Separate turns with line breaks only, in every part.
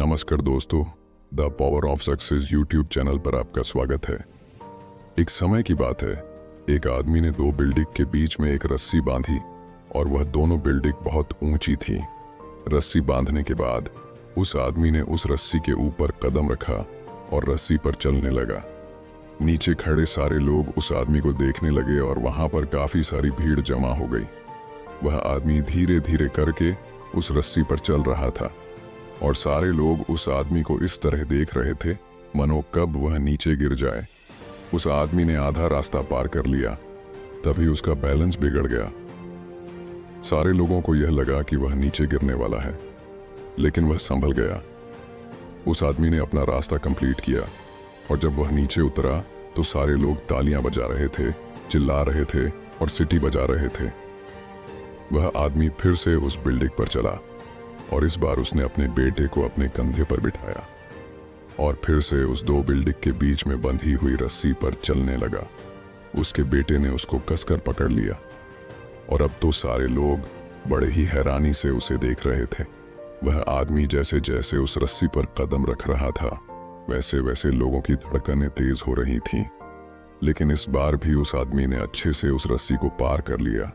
नमस्कार दोस्तों, the power of success YouTube channel पर आपका स्वागत है। एक समय की बात है, एक आदमी ने दो बिल्डिंग के बीच में एक रस्सी बांधी और वह दोनों बिल्डिंग बहुत ऊंची थी। रस्सी बांधने के बाद उस आदमी ने उस रस्सी के ऊपर कदम रखा और रस्सी पर चलने लगा। नीचे खड़े सारे लोग उस आदमी को देखने लगे और वहां पर काफी सारी भीड़ जमा हो गई। वह आदमी धीरे धीरे करके उस रस्सी पर चल रहा था और सारे लोग उस आदमी को इस तरह देख रहे थे मानो कब वह नीचे गिर जाए। उस आदमी ने आधा रास्ता पार कर लिया, तभी उसका बैलेंस बिगड़ गया। सारे लोगों को यह लगा कि वह नीचे गिरने वाला है, लेकिन वह संभल गया। उस आदमी ने अपना रास्ता कंप्लीट किया और जब वह नीचे उतरा तो सारे लोग तालियां बजा रहे थे, चिल्ला रहे थे और सीटी बजा रहे थे। वह आदमी फिर से उस बिल्डिंग पर चला और इस बार उसने अपने बेटे को अपने कंधे पर बिठाया और फिर से उस दो बिल्डिंग के बीच में बंधी हुई रस्सी पर चलने लगा। उसके बेटे ने उसको कसकर पकड़ लिया और अब तो सारे लोग बड़े ही हैरानी से उसे देख रहे थे। वह आदमी जैसे जैसे उस रस्सी पर कदम रख रहा था, वैसे वैसे लोगों की धड़कनें तेज हो रही थीं। लेकिन इस बार भी उस आदमी ने अच्छे से उस रस्सी को पार कर लिया।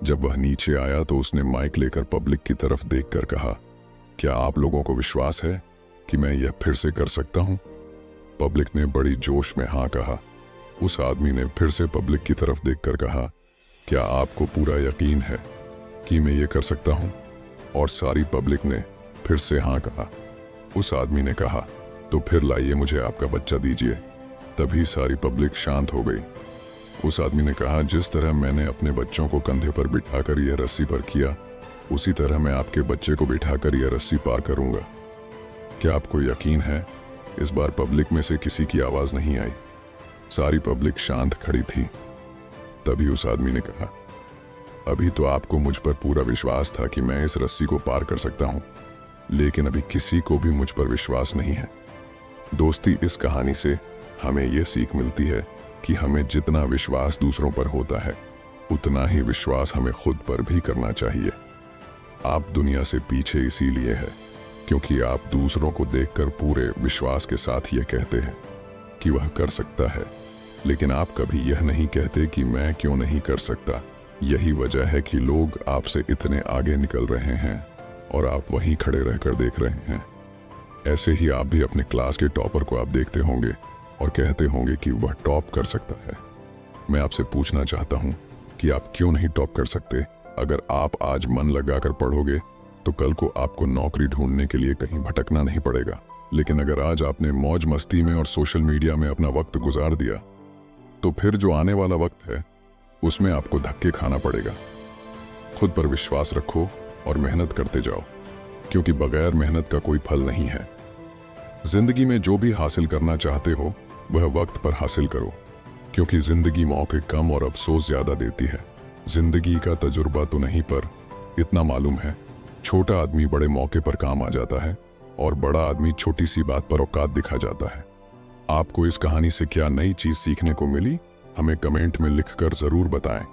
जब वह नीचे आया तो उसने माइक लेकर पब्लिक की तरफ देखकर कहा, क्या आप लोगों को विश्वास है कि मैं यह फिर से कर सकता हूं? पब्लिक ने बड़ी जोश में हाँ कहा। उस आदमी ने फिर से पब्लिक की तरफ देखकर कहा, क्या आपको पूरा यकीन है कि मैं ये कर सकता हूं? और सारी पब्लिक ने फिर से हाँ कहा। उस आदमी ने कहा, तो फिर लाइए मुझे आपका बच्चा दीजिए। तभी सारी पब्लिक शांत हो गई। उस आदमी ने कहा, जिस तरह मैंने अपने बच्चों को कंधे पर बिठाकर यह रस्सी पर किया, उसी तरह मैं आपके बच्चे को बिठाकर यह रस्सी पार करूंगा। क्या आपको यकीन है? इस बार पब्लिक में से किसी की आवाज नहीं आई। सारी पब्लिक शांत खड़ी थी। तभी उस आदमी ने कहा, अभी तो आपको मुझ पर पूरा विश्वास था कि मैं इस रस्सी को पार कर सकता हूं, लेकिन अभी किसी को भी मुझ पर विश्वास नहीं है। दोस्ती, इस कहानी से हमें यह सीख मिलती है कि हमें जितना विश्वास दूसरों पर होता है, उतना ही विश्वास हमें खुद पर भी करना चाहिए। आप दुनिया से पीछे इसीलिए है क्योंकि आप दूसरों को देखकर पूरे विश्वास के साथ ये कहते हैं कि वह कर सकता है, लेकिन आप कभी यह नहीं कहते कि मैं क्यों नहीं कर सकता। यही वजह है कि लोग आपसे इतने आगे निकल रहे हैं और आप वहीं खड़े रहकर देख रहे हैं। ऐसे ही आप भी अपने क्लास के टॉपर को आप देखते होंगे और कहते होंगे कि वह टॉप कर सकता है। मैं आपसे पूछना चाहता हूं कि आप क्यों नहीं टॉप कर सकते? अगर आप आज मन लगाकर पढ़ोगे तो कल को आपको नौकरी ढूंढने के लिए कहीं भटकना नहीं पड़ेगा। लेकिन अगर आज आपने मौज मस्ती में और सोशल मीडिया में अपना वक्त गुजार दिया, तो फिर जो आने वाला वक्त है उसमें आपको धक्के खाना पड़ेगा। खुद पर विश्वास रखो और मेहनत करते जाओ, क्योंकि बगैर मेहनत का कोई फल नहीं है। जिंदगी में जो भी हासिल करना चाहते हो वह वक्त पर हासिल करो, क्योंकि जिंदगी मौके कम और अफसोस ज्यादा देती है। जिंदगी का तजुर्बा तो नहीं, पर इतना मालूम है, छोटा आदमी बड़े मौके पर काम आ जाता है और बड़ा आदमी छोटी सी बात पर औकात दिखा जाता है। आपको इस कहानी से क्या नई चीज सीखने को मिली? हमें कमेंट में लिखकर जरूर बताएं।